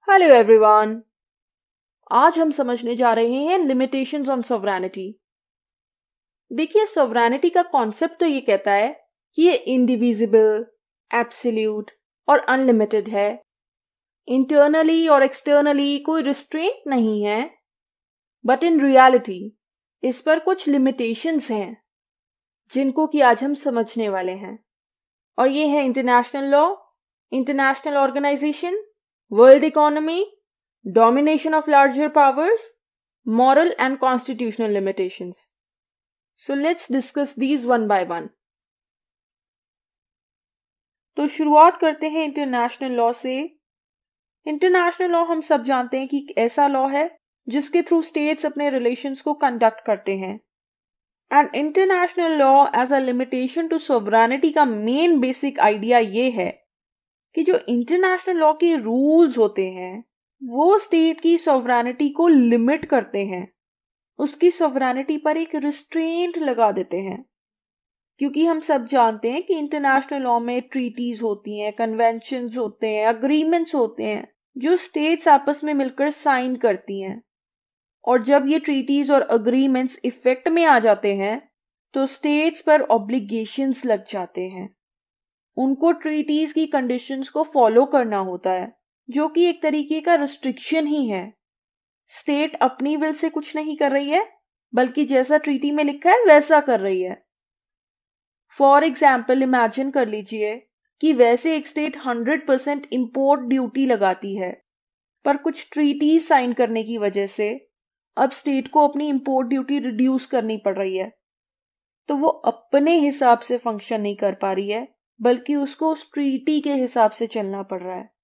Hello everyone. आज हम समझने जा रहे हैं लिमिटेशंस ऑन सॉवरेनिटी। देखिए, सॉवरेनिटी का कॉन्सेप्ट तो ये कहता है कि ये इंडिविजिबल, एब्सोल्यूट और अनलिमिटेड है। इंटरनली और एक्सटर्नली कोई रिस्ट्रेंट नहीं है, बट इन रियलिटी इस पर कुछ लिमिटेशंस हैं जिनको कि आज हम समझने वाले हैं। और ये है international law, international organisation, world economy, domination of larger powers, moral and constitutional limitations. So let's discuss these one by one. तो शुरुआत करते हैं इंटरनेशनल लॉ से। इंटरनेशनल लॉ हम सब जानते हैं कि एक ऐसा लॉ है जिसके थ्रू स्टेट्स अपने रिलेशंस को कंडक्ट करते हैं। And international law as a limitation to sovereignty का मेन बेसिक आइडिया ये है कि जो इंटरनेशनल लॉ के रूल्स होते हैं वो स्टेट की सॉवरेनिटी को लिमिट करते हैं, उसकी सॉवरेनिटी पर एक रिस्ट्रेंट लगा देते हैं। क्योंकि हम सब जानते हैं कि इंटरनेशनल लॉ में ट्रीटीज होती हैं, कन्वेंशंस होते हैं, अग्रीमेंट्स होते हैं जो स्टेट्स आपस में मिलकर साइन करती हैं। और जब ये ट्रीटीज और अग्रीमेंट्स इफेक्ट में आ जाते हैं तो स्टेट्स पर ऑब्लिगेशंस लग जाते हैं। उनको ट्रीटीज की कंडीशंस को फॉलो करना होता है, जो कि एक तरीके का रिस्ट्रिक्शन ही है। स्टेट अपनी विल से कुछ नहीं कर रही है, बल्कि जैसा ट्रीटी में लिखा है वैसा कर रही है। फॉर एग्जाम्पल, इमेजिन कर लीजिए कि वैसे एक स्टेट 100% इंपोर्ट ड्यूटी लगाती है, पर कुछ ट्रीटी साइन करने की वजह से अब स्टेट को अपनी इंपोर्ट ड्यूटी रिड्यूस करनी पड़ रही है। तो वो अपने हिसाब से फंक्शन नहीं कर पा रही है, बल्कि उसको उस ट्रीटी के हिसाब से चलना पड़ रहा है।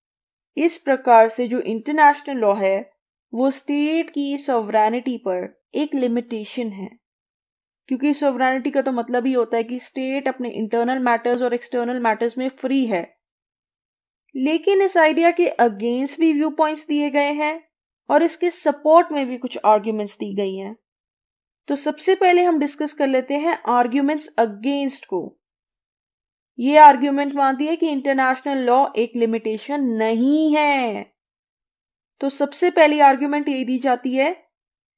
इस प्रकार से जो इंटरनेशनल लॉ है वो स्टेट की सॉवरेनिटी पर एक लिमिटेशन है। क्योंकि सॉवरेनिटी का तो मतलब ही होता है कि स्टेट अपने इंटरनल मैटर्स और एक्सटर्नल मैटर्स में फ्री है। लेकिन इस आइडिया के अगेंस्ट भी व्यू पॉइंट्स दिए गए हैं और इसके सपोर्ट में भी कुछ आर्ग्यूमेंट्स दी गई हैं। तो सबसे पहले हम डिस्कस कर लेते हैं आर्ग्यूमेंट्स अगेंस्ट को। ये आर्ग्यूमेंट मानती है कि इंटरनेशनल लॉ एक लिमिटेशन नहीं है। तो सबसे पहली आर्ग्यूमेंट ये दी जाती है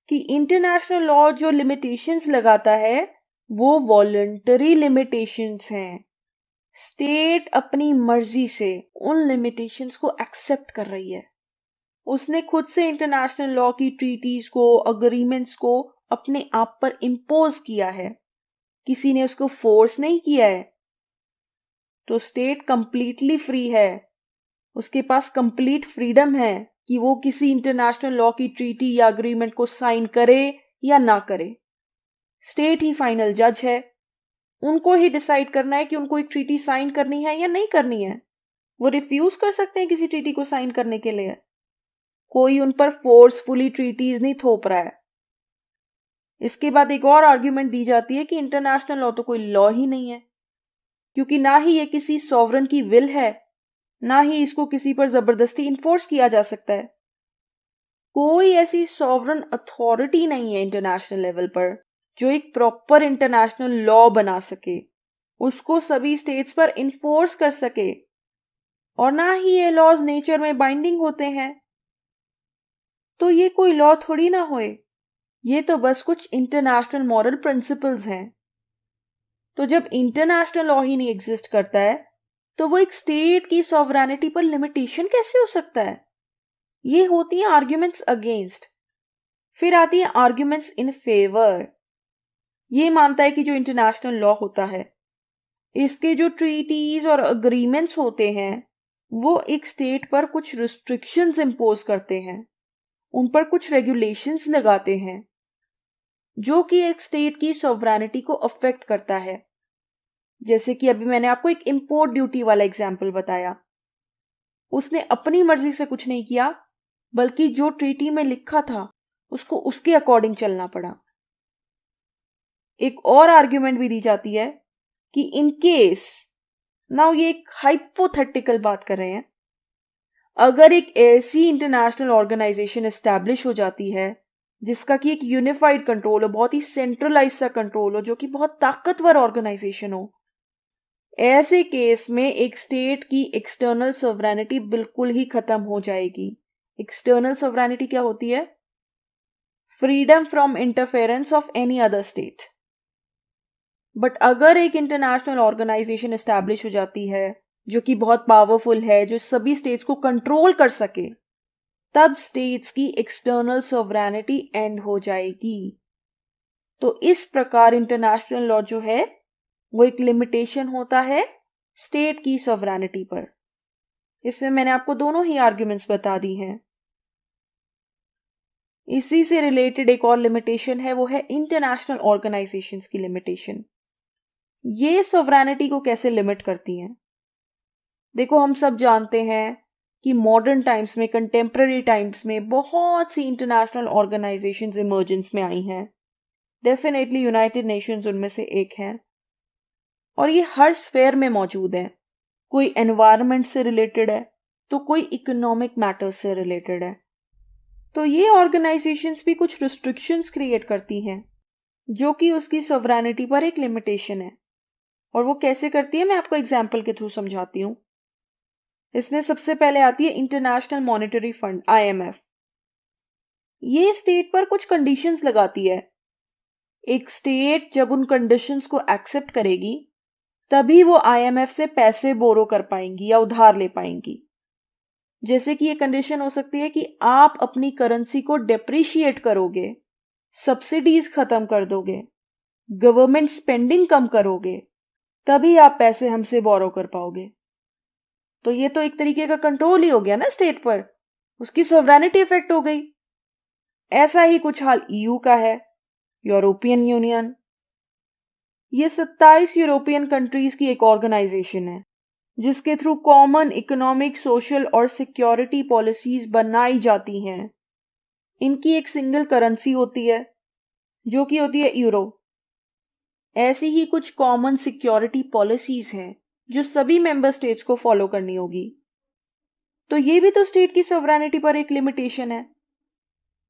कि इंटरनेशनल लॉ जो लिमिटेशंस लगाता है वो वॉलंटरी लिमिटेशंस हैं। स्टेट अपनी मर्जी से उन लिमिटेशंस को एक्सेप्ट कर रही है। उसने खुद से इंटरनेशनल लॉ की ट्रीटीज को, अग्रीमेंट्स को अपने आप पर इम्पोज किया है, किसी ने उसको फोर्स नहीं किया है। तो स्टेट कंप्लीटली फ्री है, उसके पास कंप्लीट फ्रीडम है कि वो किसी इंटरनेशनल लॉ की ट्रीटी या अग्रीमेंट को साइन करे या ना करे। स्टेट ही फाइनल जज है, उनको ही डिसाइड करना है कि उनको एक ट्रीटी साइन करनी है या नहीं करनी है। वो रिफ्यूज कर सकते हैं किसी ट्रीटी को साइन करने के लिए, कोई उन पर फोर्सफुली ट्रीटीज नहीं थोप रहा है। इसके बाद एक और आर्ग्यूमेंट दी जाती है कि इंटरनेशनल लॉ तो कोई लॉ ही नहीं है, क्योंकि ना ही ये किसी सॉवरन की विल है, ना ही इसको किसी पर जबरदस्ती इन्फोर्स किया जा सकता है। कोई ऐसी सॉवरन अथॉरिटी नहीं है इंटरनेशनल लेवल पर जो एक प्रॉपर इंटरनेशनल लॉ बना सके, उसको सभी स्टेट्स पर इन्फोर्स कर सके। और ना ही ये लॉज नेचर में बाइंडिंग होते हैं। तो ये कोई लॉ थोड़ी ना होए, ये तो बस कुछ इंटरनेशनल मॉरल प्रिंसिपल्स हैं। तो जब इंटरनेशनल लॉ ही नहीं एग्जिस्ट करता है तो वो एक स्टेट की सॉवरेनिटी पर लिमिटेशन कैसे हो सकता है? ये होती है आर्ग्यूमेंट्स अगेंस्ट। फिर आती है आर्ग्यूमेंट्स इन फेवर। ये मानता है कि जो इंटरनेशनल लॉ होता है, इसके जो ट्रीटीज और अग्रीमेंट्स होते हैं वो एक स्टेट पर कुछ रिस्ट्रिक्शंस इंपोज करते हैं, उन पर कुछ रेगुलेशंस लगाते हैं जो कि एक स्टेट की सॉवरेनिटी को अफेक्ट करता है। जैसे कि अभी मैंने आपको एक इंपोर्ट ड्यूटी वाला एग्जाम्पल बताया, उसने अपनी मर्जी से कुछ नहीं किया, बल्कि जो ट्रीटी में लिखा था उसको उसके अकॉर्डिंग चलना पड़ा। एक और आर्ग्यूमेंट भी दी जाती है कि इन केस, नाउ ये एक हाइपोथेटिकल बात कर रहे हैं, अगर एक ऐसी इंटरनेशनल ऑर्गेनाइजेशन एस्टैब्लिश हो जाती है जिसका कि एक यूनिफाइड कंट्रोल हो, बहुत ही सेंट्रलाइज सा कंट्रोल हो, जो कि बहुत ताकतवर ऑर्गेनाइजेशन हो, ऐसे केस में एक स्टेट की एक्सटर्नल सॉवरेनिटी बिल्कुल ही खत्म हो जाएगी। एक्सटर्नल सॉवरेनिटी क्या होती है? Freedom from interference of any other state. But अगर एक इंटरनेशनल ऑर्गेनाइजेशन एस्टैब्लिश हो जाती है जो कि बहुत पावरफुल है, जो सभी स्टेट्स को कंट्रोल कर सके, तब स्टेट्स की एक्सटर्नल सॉवरेनिटी एंड हो जाएगी। तो इस प्रकार इंटरनेशनल लॉ जो है वो एक लिमिटेशन होता है स्टेट की सॉवरेनिटी पर। इसमें मैंने आपको दोनों ही आर्ग्यूमेंट्स बता दी हैं। इसी से रिलेटेड एक और लिमिटेशन है, वो है इंटरनेशनल ऑर्गेनाइजेशंस की लिमिटेशन। ये सॉवरेनिटी को कैसे लिमिट करती हैं? देखो, हम सब जानते हैं कि मॉडर्न टाइम्स में, कंटेम्पररी टाइम्स में बहुत सी इंटरनेशनल ऑर्गेनाइजेशंस इमर्जेंस में आई हैं। डेफिनेटली यूनाइटेड नेशंस उनमें से एक है, और ये हर स्फेयर में मौजूद है। कोई एनवायरनमेंट से रिलेटेड है तो कोई इकोनॉमिक मैटर्स से रिलेटेड है। तो ये ऑर्गेनाइजेशंस भी कुछ रिस्ट्रिक्शंस क्रिएट करती हैं जो कि उसकी सॉवरेनिटी पर एक लिमिटेशन है। और वो कैसे करती है, मैं आपको एग्जाम्पल के थ्रू समझाती हूँ। इसमें सबसे पहले आती है इंटरनेशनल मॉनेटरी फंड, IMF। ये स्टेट पर कुछ कंडीशंस लगाती है। एक स्टेट जब उन कंडीशंस को एक्सेप्ट करेगी तभी वो IMF से पैसे बोरो कर पाएंगी या उधार ले पाएंगी। जैसे कि ये कंडीशन हो सकती है कि आप अपनी करेंसी को डेप्रिशिएट करोगे, सब्सिडीज खत्म कर दोगे, गवर्नमेंट स्पेंडिंग कम करोगे, तभी आप पैसे हमसे बोरो कर पाओगे। तो ये तो एक तरीके का कंट्रोल ही हो गया ना स्टेट पर, उसकी सॉवरेनिटी इफेक्ट हो गई। ऐसा ही कुछ हाल EU का है, यूरोपियन यूनियन। ये 27 यूरोपियन कंट्रीज की एक ऑर्गेनाइजेशन है जिसके थ्रू कॉमन इकोनॉमिक, सोशल और सिक्योरिटी पॉलिसीज बनाई जाती हैं। इनकी एक सिंगल करेंसी होती है जो कि होती है यूरो। ऐसी ही कुछ कॉमन सिक्योरिटी पॉलिसीज हैं जो सभी मेंबर स्टेट्स को फॉलो करनी होगी। तो ये भी तो स्टेट की सॉवरेनिटी पर एक लिमिटेशन है।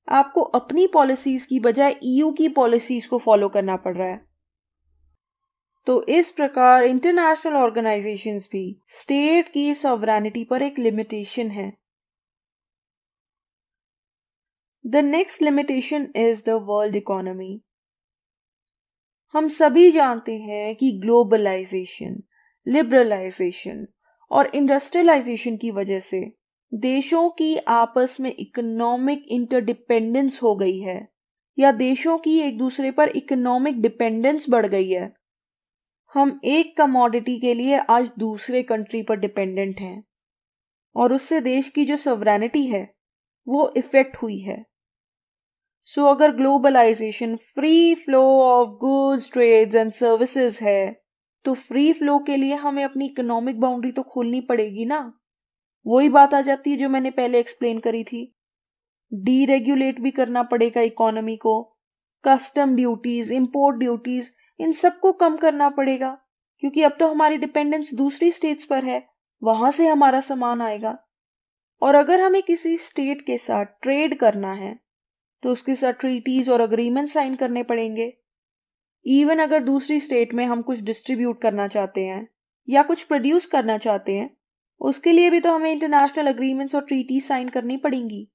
आपको अपनी पॉलिसीज की बजाय EU की पॉलिसीज को फॉलो करना पड़ रहा है। तो इस प्रकार इंटरनेशनल ऑर्गेनाइजेशंस भी स्टेट की सॉवरेनिटी पर एक लिमिटेशन है। The next limitation is the world economy. हम सभी जानते हैं कि ग्लोबलाइजेशन, लिबरलाइजेशन और इंडस्ट्रियलाइजेशन की वजह से देशों की आपस में इकोनॉमिक इंटरडिपेंडेंस हो गई है, या देशों की एक दूसरे पर इकोनॉमिक डिपेंडेंस बढ़ गई है। हम एक कमोडिटी के लिए आज दूसरे कंट्री पर डिपेंडेंट हैं और उससे देश की जो सॉवरेनिटी है वो इफेक्ट हुई है। सो अगर globalisation free flow of goods, trades and services है तो फ्री फ्लो के लिए हमें अपनी इकोनॉमिक बाउंड्री तो खोलनी पड़ेगी ना। वही बात आ जाती है जो मैंने पहले एक्सप्लेन करी थी। डीरेगुलेट भी करना पड़ेगा इकोनॉमी को, कस्टम ड्यूटीज, इंपोर्ट ड्यूटीज, इन सबको कम करना पड़ेगा, क्योंकि अब तो हमारी डिपेंडेंस दूसरी स्टेट्स पर है, वहां से हमारा सामान आएगा। और अगर हमें किसी स्टेट के साथ ट्रेड करना है तो उसके साथ ट्रीटीज और अग्रीमेंट साइन करने पड़ेंगे। इवन अगर दूसरी स्टेट में हम कुछ डिस्ट्रीब्यूट करना चाहते हैं या कुछ प्रोड्यूस करना चाहते हैं, उसके लिए भी तो हमें इंटरनेशनल अग्रीमेंट्स और ट्रीटी साइन करनी पड़ेंगी।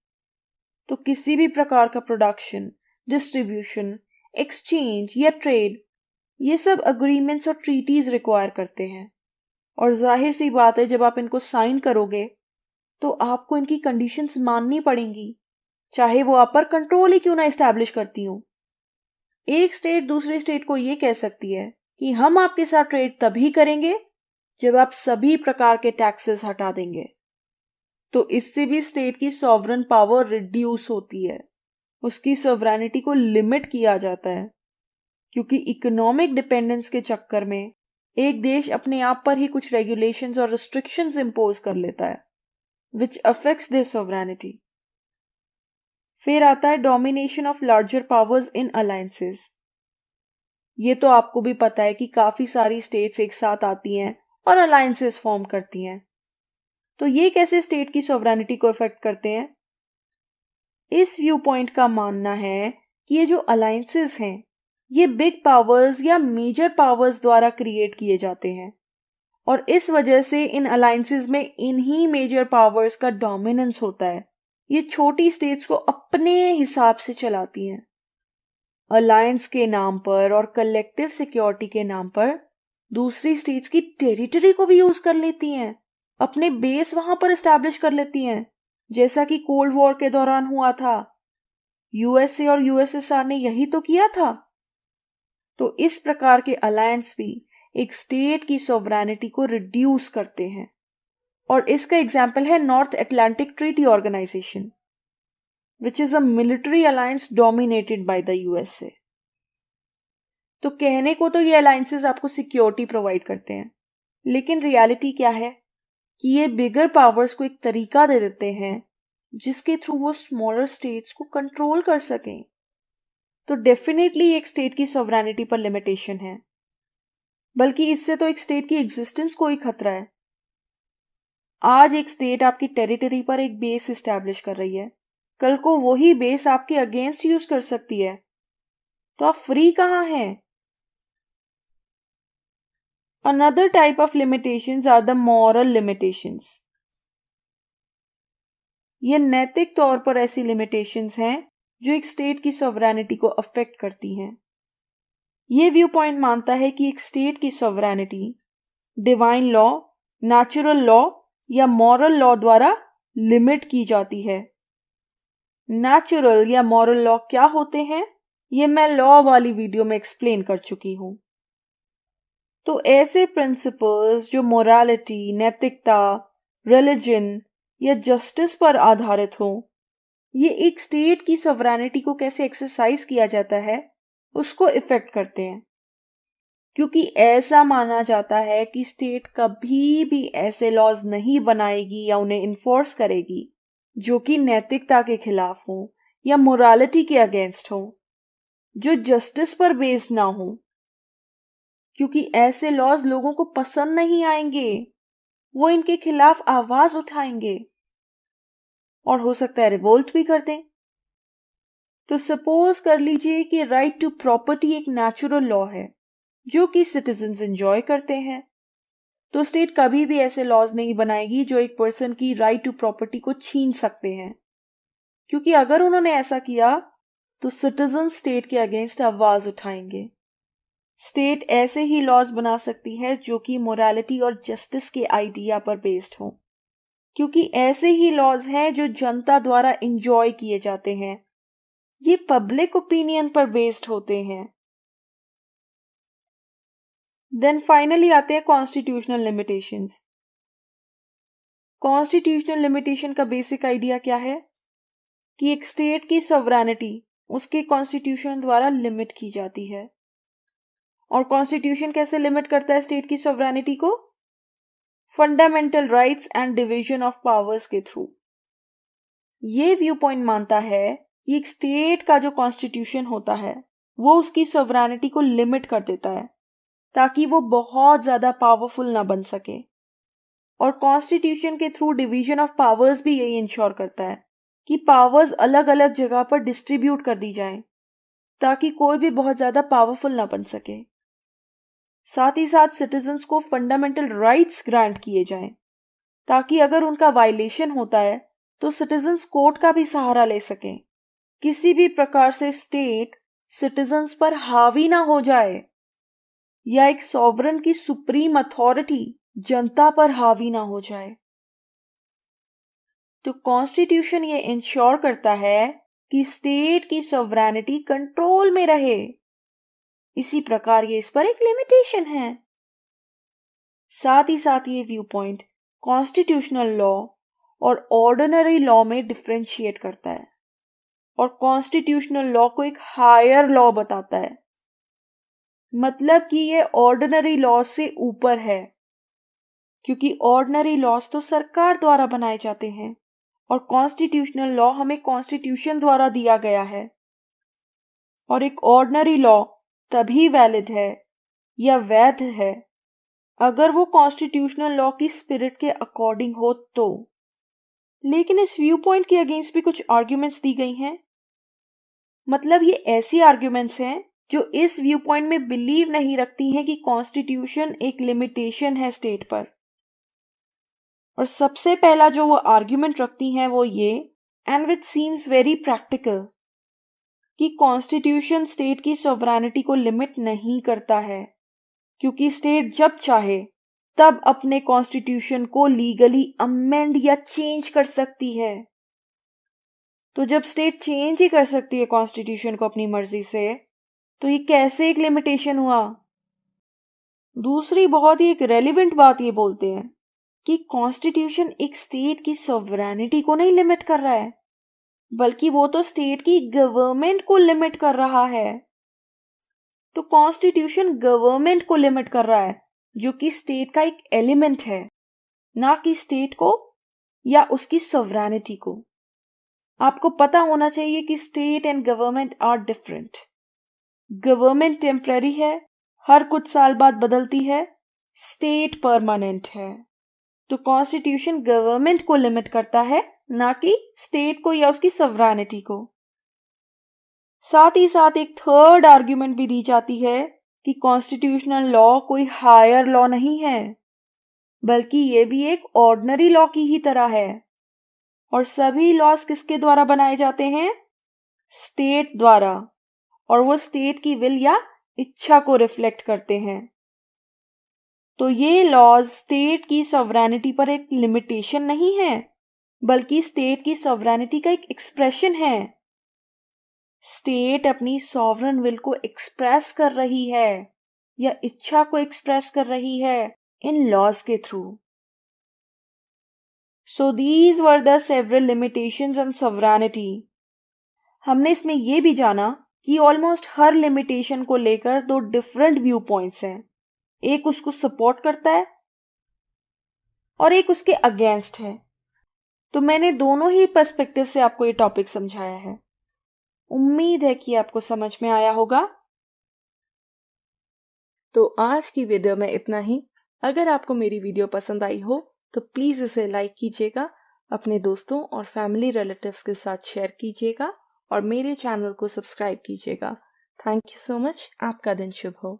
तो किसी भी प्रकार का प्रोडक्शन, डिस्ट्रीब्यूशन, एक्सचेंज या ट्रेड, ये सब अग्रीमेंट्स और ट्रीटीज रिक्वायर करते हैं। और जाहिर सी बात है, जब आप इनको साइन करोगे तो आपको इनकी कंडीशंस माननी पड़ेंगी, चाहे वो आप पर कंट्रोल ही क्यों ना एस्टैब्लिश करती हो। एक स्टेट दूसरे स्टेट को ये कह सकती है कि हम आपके साथ ट्रेड तभी करेंगे जब आप सभी प्रकार के टैक्सेस हटा देंगे। तो इससे भी स्टेट की सॉवरन पावर रिड्यूस होती है, उसकी सॉवरेनिटी को लिमिट किया जाता है, क्योंकि इकोनॉमिक डिपेंडेंस के चक्कर में एक देश अपने आप पर ही कुछ रेगुलेशंस और रिस्ट्रिक्शंस इंपोज कर लेता है, विच अफेक्ट्स देयर सॉवरेनिटी। फिर आता है domination of larger powers in alliances. ये तो आपको भी पता है कि काफी सारी स्टेट्स एक साथ आती हैं और अलायंसेस फॉर्म करती हैं। तो ये कैसे स्टेट की सॉवरेनिटी को इफेक्ट करते हैं? इस व्यू पॉइंट का मानना है कि ये जो अलायंसेस हैं ये बिग पावर्स या मेजर पावर्स द्वारा क्रिएट किए जाते हैं, और इस वजह से इन अलायंसेस में इन्हीं मेजर पावर्स का डोमिनेंस होता है, ये छोटी स्टेट्स को अपने हिसाब से चलाती हैं। अलायंस के नाम पर और कलेक्टिव सिक्योरिटी के नाम पर दूसरी स्टेट्स की टेरिटरी को भी यूज कर लेती हैं, अपने बेस वहां पर एस्टैब्लिश कर लेती हैं, जैसा कि कोल्ड वॉर के दौरान हुआ था। यूएसए और यूएसएसआर ने यही तो किया था। तो इस प्रकार के अलायंस भी एक स्टेट की सॉवरेनिटी को रिड्यूस करते हैं, और इसका एग्जाम्पल है North Atlantic Treaty Organisation, which is a military alliance dominated by the USA. तो कहने को तो ये अलायंसेस आपको सिक्योरिटी प्रोवाइड करते हैं, लेकिन रियलिटी क्या है कि ये बिगर पावर्स को एक तरीका दे देते हैं जिसके थ्रू वो स्मॉलर स्टेट्स को कंट्रोल कर सकें। तो डेफिनेटली एक स्टेट की सॉवरेनिटी पर लिमिटेशन है, बल्कि इससे तो एक स्टेट की एग्जिस्टेंस को ही खतरा है। आज एक स्टेट आपकी टेरिटरी पर एक बेस एस्टैब्लिश कर रही है, कल को वही बेस आपके अगेंस्ट यूज कर सकती है, तो आप फ्री कहां हैं? Another type of limitations are the moral limitations. ये नैतिक तौर पर ऐसी लिमिटेशंस हैं जो एक स्टेट की सॉवरेनिटी को अफेक्ट करती हैं। ये व्यू पॉइंट मानता है कि एक स्टेट की sovereignty divine law, natural law या मॉरल लॉ द्वारा लिमिट की जाती है। नेचुरल या मॉरल लॉ क्या होते हैं, ये मैं लॉ वाली वीडियो में एक्सप्लेन कर चुकी हूं। तो ऐसे प्रिंसिपल्स जो मोरालिटी, नैतिकता, रिलीजन या जस्टिस पर आधारित हो, ये एक स्टेट की सॉवरेनिटी को कैसे एक्सरसाइज किया जाता है उसको इफेक्ट करते हैं। क्योंकि ऐसा माना जाता है कि स्टेट कभी भी ऐसे लॉज नहीं बनाएगी या उन्हें इन्फोर्स करेगी जो कि नैतिकता के खिलाफ हो या मोरालिटी के अगेंस्ट हो, जो जस्टिस पर बेस्ड ना हो, क्योंकि ऐसे लॉज लोगों को पसंद नहीं आएंगे, वो इनके खिलाफ आवाज उठाएंगे और हो सकता है रिवोल्ट भी कर दें। तो सपोज कर लीजिए कि राइट टू प्रॉपर्टी एक नेचुरल लॉ है जो कि सिटीजन्स एंजॉय करते हैं, तो स्टेट कभी भी ऐसे लॉज नहीं बनाएगी जो एक पर्सन की राइट टू प्रॉपर्टी को छीन सकते हैं, क्योंकि अगर उन्होंने ऐसा किया तो सिटीजन स्टेट के अगेंस्ट आवाज उठाएंगे। स्टेट ऐसे ही लॉज बना सकती है जो कि मोरालिटी और जस्टिस के आइडिया पर बेस्ड हो, क्योंकि ऐसे ही लॉज हैं जो जनता द्वारा एंजॉय किए जाते हैं, ये पब्लिक ओपिनियन पर बेस्ड होते हैं। देन फाइनली आते हैं कॉन्स्टिट्यूशनल लिमिटेशंस। कॉन्स्टिट्यूशनल लिमिटेशन का बेसिक आइडिया क्या है कि एक स्टेट की सॉवरेनिटी उसके कॉन्स्टिट्यूशन द्वारा लिमिट की जाती है। और कॉन्स्टिट्यूशन कैसे लिमिट करता है स्टेट की सॉवरेनिटी को? Fundamental rights and division of powers के थ्रू। ये व्यू पॉइंट मानता है कि एक स्टेट का जो कॉन्स्टिट्यूशन होता है वो उसकी सॉवरेनिटी को लिमिट कर देता है ताकि वो बहुत ज्यादा पावरफुल ना बन सके। और कॉन्स्टिट्यूशन के थ्रू डिवीजन ऑफ पावर्स भी यही इंश्योर करता है कि पावर्स अलग अलग जगह पर डिस्ट्रीब्यूट कर दी जाएं ताकि कोई भी बहुत ज्यादा पावरफुल ना बन सके। साथ ही साथ सिटीजन्स को फंडामेंटल राइट्स ग्रांट किए जाएं ताकि अगर उनका वायलेशन होता है तो सिटीजन्स कोर्ट का भी सहारा ले सकें। किसी भी प्रकार से स्टेट सिटीजन्स पर हावी ना हो जाए या एक सॉवरन की सुप्रीम अथॉरिटी जनता पर हावी ना हो जाए। तो कॉन्स्टिट्यूशन ये इंश्योर करता है कि स्टेट की सॉवरेनिटी कंट्रोल में रहे। इसी प्रकार ये इस पर एक लिमिटेशन है। साथ ही साथ ये व्यू पॉइंट कॉन्स्टिट्यूशनल लॉ और ऑर्डिनरी लॉ में डिफरेंशिएट करता है और कॉन्स्टिट्यूशनल लॉ को एक हायर लॉ बताता है, मतलब कि ये ऑर्डिनरी लॉ से ऊपर है, क्योंकि ऑर्डिनरी लॉज तो सरकार द्वारा बनाए जाते हैं और कॉन्स्टिट्यूशनल लॉ हमें कॉन्स्टिट्यूशन द्वारा दिया गया है। और एक ऑर्डिनरी लॉ तभी वैलिड है या वैध है अगर वो कॉन्स्टिट्यूशनल लॉ की स्पिरिट के अकॉर्डिंग हो तो। लेकिन इस व्यू पॉइंट के अगेंस्ट भी कुछ आर्ग्यूमेंट्स दी गई हैं। मतलब ये ऐसी आर्ग्यूमेंट्स हैं जो इस व्यू पॉइंट में बिलीव नहीं रखती हैं कि कॉन्स्टिट्यूशन एक लिमिटेशन है स्टेट पर। और सबसे पहला जो वो आर्ग्यूमेंट रखती हैं वो ये and which seems very practical कि कॉन्स्टिट्यूशन स्टेट की सॉवरेनिटी को लिमिट नहीं करता है, क्योंकि स्टेट जब चाहे तब अपने कॉन्स्टिट्यूशन को लीगली अमेंड या चेंज कर सकती है। तो जब स्टेट चेंज ही कर सकती है कॉन्स्टिट्यूशन को अपनी मर्जी से, तो ये कैसे एक लिमिटेशन हुआ? दूसरी बहुत ही एक रेलिवेंट बात ये बोलते हैं कि कॉन्स्टिट्यूशन एक स्टेट की सॉवरेनिटी को नहीं लिमिट कर रहा है, बल्कि वो तो स्टेट की गवर्नमेंट को लिमिट कर रहा है। तो कॉन्स्टिट्यूशन गवर्नमेंट को लिमिट कर रहा है, जो कि स्टेट का एक एलिमेंट है, ना कि स्टेट को या उसकी सॉवरेनिटी को। आपको पता होना चाहिए कि state and government are different. Government temporary है, हर कुछ साल बाद बदलती है, स्टेट परमानेंट है। तो कॉन्स्टिट्यूशन गवर्नमेंट को लिमिट करता है, ना कि स्टेट को या उसकी सॉवरेनिटी को। साथ ही साथ एक थर्ड आर्ग्यूमेंट भी दी जाती है कि कॉन्स्टिट्यूशनल लॉ कोई हायर लॉ नहीं है, बल्कि ये भी एक ऑर्डिनरी लॉ की ही तरह है। और सभी लॉज किसके द्वारा बनाए जाते हैं? स्टेट द्वारा, और वो स्टेट की विल या इच्छा को रिफ्लेक्ट करते हैं। तो ये लॉज स्टेट की सॉवरेनिटी पर एक लिमिटेशन नहीं है, बल्कि स्टेट की सॉवरेनिटी का एक एक्सप्रेशन है। स्टेट अपनी सॉवरन विल को एक्सप्रेस कर रही है या इच्छा को एक्सप्रेस कर रही है इन लॉज के through. So these were the several limitations on sovereignty. हमने इसमें यह भी जाना कि ऑलमोस्ट हर लिमिटेशन को लेकर दो डिफरेंट व्यू पॉइंट्स हैं। एक उसको सपोर्ट करता है और एक उसके अगेंस्ट है। तो मैंने दोनों ही पर्सपेक्टिव से आपको ये टॉपिक समझाया है। उम्मीद है कि आपको समझ में आया होगा। तो आज की वीडियो में इतना ही। अगर आपको मेरी वीडियो पसंद आई हो तो प्लीज़ इसे लाइक कीजिएगा, अपने दोस्तों और फैमिली रिलेटिव्स के साथ शेयर कीजिएगा और मेरे चैनल को सब्सक्राइब कीजिएगा। Thank you so much. आपका दिन शुभ हो।